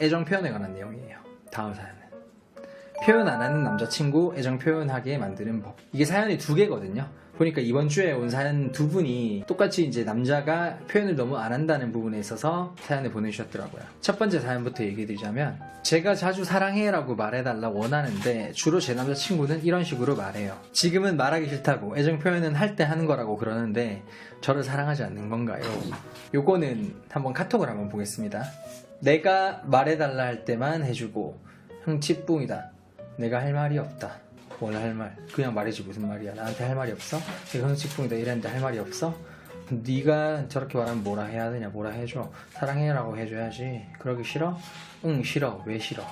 애정 표현에 관한 내용이에요. 다음 사연은 표현 안 하는 남자친구 애정 표현하게 만드는 법. 이게 사연이 2개거든요. 보니까 이번 주에 온 사연 2분이 똑같이 이제 남자가 표현을 너무 안 한다는 부분에 있어서 사연을 보내주셨더라고요. 첫 번째 사연부터 얘기해드리자면, 제가 자주 사랑해라고 말해달라 원하는데 주로 제 남자친구는 이런 식으로 말해요. 지금은 말하기 싫다고 애정 표현은 할 때 하는 거라고 그러는데 저를 사랑하지 않는 건가요? 요거는 한번 카톡을 한번 보겠습니다. 내가 말해달라 할 때만 해주고 흥칫뿡이다. 내가 할 말이 없다. 뭘 할 말? 그냥 말해지 무슨 말이야. 나한테 할 말이 없어? 내가 흥칫뿡이다 이랬는데 할 말이 없어? 네가 저렇게 말하면 뭐라 해야 되냐. 뭐라 해줘. 사랑해라고 해줘야지. 그러기 싫어? 응 싫어. 왜 싫어?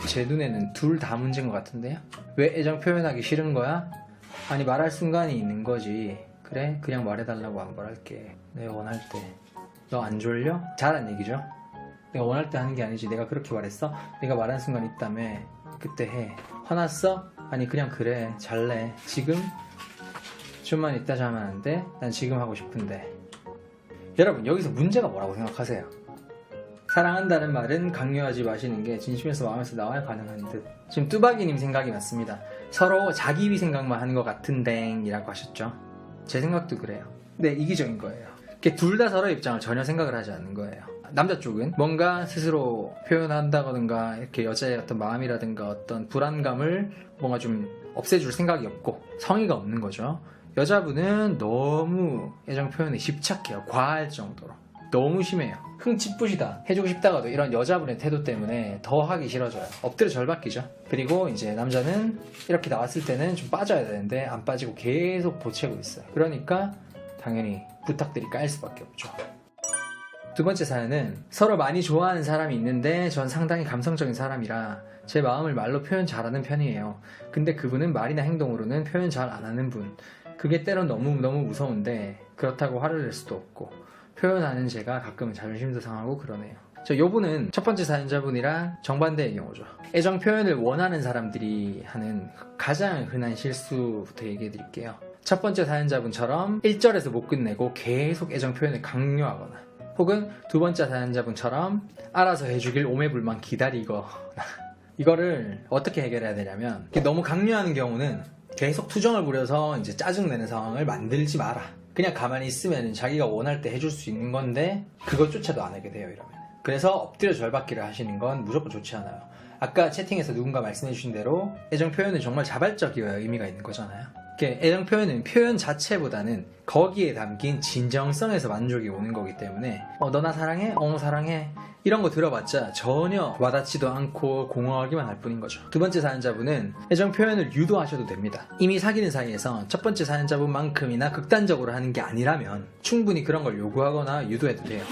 제 눈에는 둘 다 문제인 것 같은데요? 왜 애정 표현하기 싫은 거야? 아니 말할 순간이 있는 거지. 그래? 그냥 말해달라고 안 말할게. 내가 원할 때. 너 안 졸려? 잘한 얘기죠? 내가 원할 때 하는 게 아니지. 내가 그렇게 말했어? 내가 말한 순간 있다며. 그때 해. 화났어? 아니 그냥 그래. 잘래. 지금? 좀만 이따 자면 안 돼? 난 지금 하고 싶은데. 여러분 여기서 문제가 뭐라고 생각하세요? 사랑한다는 말은 강요하지 마시는 게 진심에서 마음에서 나와야 가능한 듯. 지금 뚜박이님 생각이 맞습니다. 서로 자기 위 생각만 하는 것 같은데 이라고 하셨죠. 제 생각도 그래요. 근데 이기적인 거예요. 둘 다 서로의 입장을 전혀 생각을 하지 않는 거예요. 남자 쪽은 뭔가 스스로 표현한다거든가 이렇게 여자의 어떤 마음이라든가 어떤 불안감을 뭔가 좀 없애줄 생각이 없고 성의가 없는 거죠. 여자분은 너무 애정 표현에 집착해요. 과할 정도로. 너무 심해요. 흥칫뿌시다 해주고 싶다가도 이런 여자분의 태도 때문에 더 하기 싫어져요. 엎드려 절박이죠. 그리고 이제 남자는 이렇게 나왔을 때는 좀 빠져야 되는데 안 빠지고 계속 보채고 있어요. 그러니까 당연히 부탁들이 까일 수밖에 없죠. 두 번째 사연은, 서로 많이 좋아하는 사람이 있는데 전 상당히 감성적인 사람이라 제 마음을 말로 표현 잘하는 편이에요. 근데 그분은 말이나 행동으로는 표현 잘 안 하는 분. 그게 때론 너무 무서운데 그렇다고 화를 낼 수도 없고 표현하는 제가 가끔은 자존심도 상하고 그러네요. 요분은 첫 번째 사연자분이랑 정반대의 경우죠. 애정 표현을 원하는 사람들이 하는 가장 흔한 실수부터 얘기해 드릴게요. 첫 번째 사연자분처럼 1절에서 못 끝내고 계속 애정 표현을 강요하거나, 혹은 두 번째 사연자분처럼 알아서 해주길 오매불만 기다리거나. 이거를 어떻게 해결해야 되냐면, 너무 강요하는 경우는 계속 투정을 부려서 이제 짜증내는 상황을 만들지 마라. 그냥 가만히 있으면 자기가 원할 때 해줄 수 있는 건데 그것조차도 안 하게 돼요. 이러면. 그래서 엎드려 절받기를 하시는 건 무조건 좋지 않아요. 아까 채팅에서 누군가 말씀해 주신 대로 애정 표현은 정말 자발적이어야 의미가 있는 거잖아요. 애정 표현은 표현 자체보다는 거기에 담긴 진정성에서 만족이 오는 거기 때문에 너 나 사랑해? 사랑해. 이런 거 들어봤자 전혀 와닿지도 않고 공허하기만 할 뿐인 거죠. 두 번째 사연자분은 애정 표현을 유도하셔도 됩니다. 이미 사귀는 사이에서 첫 번째 사연자분만큼이나 극단적으로 하는 게 아니라면 충분히 그런 걸 요구하거나 유도해도 돼요.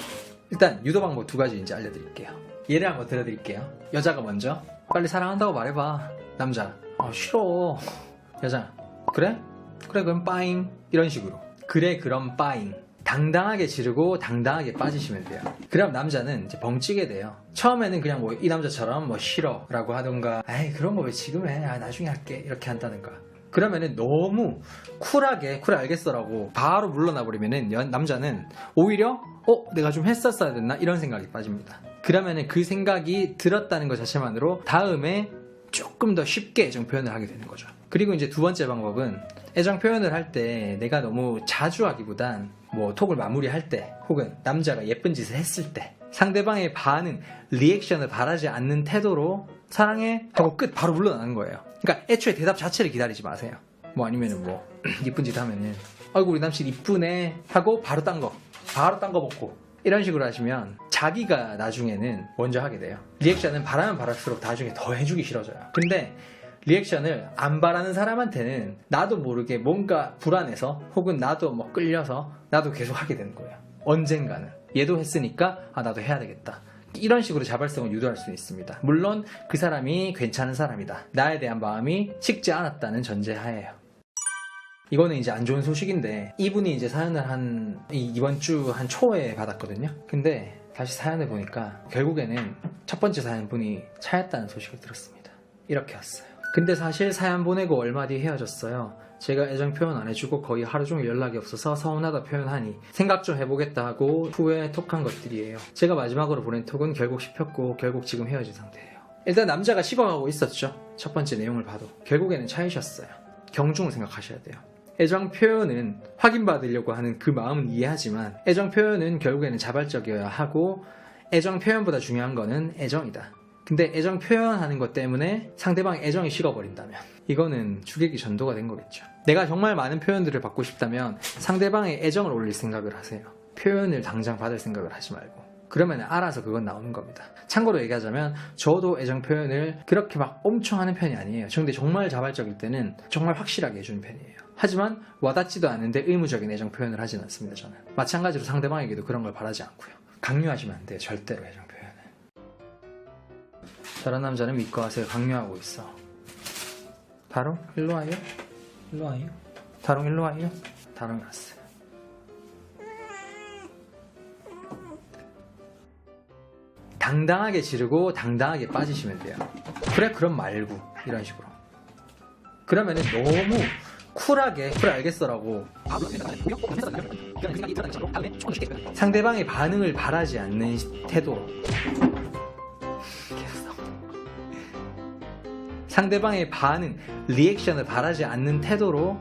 일단 유도 방법 2가지 이제 알려드릴게요. 예를 한번 들어드릴게요. 여자가 먼저 빨리 사랑한다고 말해봐. 남자 싫어. 여자 그래? 그럼 빠잉. 이런 식으로. 그래 그럼 빠잉. 당당하게 지르고 당당하게 빠지시면 돼요. 그럼 남자는 이제 벙찌게 돼요. 처음에는 그냥 이 남자처럼 싫어 라고 하던가, 에이 그런 거 왜 지금 해? 나중에 할게. 이렇게 한다든가. 그러면은 너무 쿨하게 그래 알겠어라고 바로 물러나 버리면은 남자는 오히려 내가 좀 했었어야 됐나? 이런 생각이 빠집니다. 그러면은 그 생각이 들었다는 것 자체만으로 다음에 조금 더 쉽게 애정 표현을 하게 되는 거죠. 그리고 이제 두 번째 방법은, 애정 표현을 할 때 내가 너무 자주 하기보단 톡을 마무리할 때, 혹은 남자가 예쁜 짓을 했을 때 상대방의 반응, 리액션을 바라지 않는 태도로 사랑해 하고 끝 바로 물러나는 거예요. 그러니까 애초에 대답 자체를 기다리지 마세요. 아니면은 예쁜 짓 하면은 아이고 우리 남친 이쁘네 하고 바로 딴 거 먹고 이런 식으로 하시면 자기가 나중에는 먼저 하게 돼요. 리액션은 바라면 바랄수록 나중에 더 해주기 싫어져요. 근데 리액션을 안 바라는 사람한테는 나도 모르게 뭔가 불안해서, 혹은 나도 끌려서 나도 계속 하게 되는 거예요. 언젠가는 얘도 했으니까 나도 해야 되겠다. 이런 식으로 자발성을 유도할 수 있습니다. 물론 그 사람이 괜찮은 사람이다. 나에 대한 마음이 식지 않았다는 전제하에요. 이거는 이제 안 좋은 소식인데, 이분이 이제 사연을 이번 주 한 초에 받았거든요. 근데 다시 사연을 보니까 결국에는 첫 번째 사연분이 차였다는 소식을 들었습니다. 이렇게 왔어요. 근데 사실 사연 보내고 얼마 뒤에 헤어졌어요. 제가 애정 표현 안 해주고 거의 하루 종일 연락이 없어서 서운하다 표현하니 생각 좀 해보겠다 하고 후에 톡한 것들이에요. 제가 마지막으로 보낸 톡은 결국 씹혔고 결국 지금 헤어진 상태예요. 일단 남자가 식어가고 있었죠. 첫 번째 내용을 봐도. 결국에는 차이셨어요. 경중을 생각하셔야 돼요. 애정 표현은 확인받으려고 하는 그 마음은 이해하지만 애정 표현은 결국에는 자발적이어야 하고 애정 표현보다 중요한 거는 애정이다. 근데 애정 표현하는 것 때문에 상대방의 애정이 식어버린다면 이거는 주객이 전도가 된 거겠죠. 내가 정말 많은 표현들을 받고 싶다면 상대방의 애정을 올릴 생각을 하세요. 표현을 당장 받을 생각을 하지 말고. 그러면 알아서 그건 나오는 겁니다. 참고로 얘기하자면 저도 애정 표현을 그렇게 막 엄청 하는 편이 아니에요. 근데 정말 자발적일 때는 정말 확실하게 해주는 편이에요. 하지만 와닿지도 않는데 의무적인 애정 표현을 하진 않습니다. 저는 마찬가지로 상대방에게도 그런 걸 바라지 않고요. 강요하시면 안 돼요. 절대로 애정 표현을. 다른 남자는 믿고 하세요. 강요하고 있어. 다롱 일로 와요. 일로 와요. 다롱 일로 와요. 다롱이 왔어요. 당당하게 지르고 당당하게 빠지시면 돼요. 그래 그럼 말고 이런 식으로. 그러면은 너무 쿨하게 그래 알겠어라고 상대방의 반응을 바라지 않는 태도로 상대방의 반응, 리액션을 바라지 않는 태도로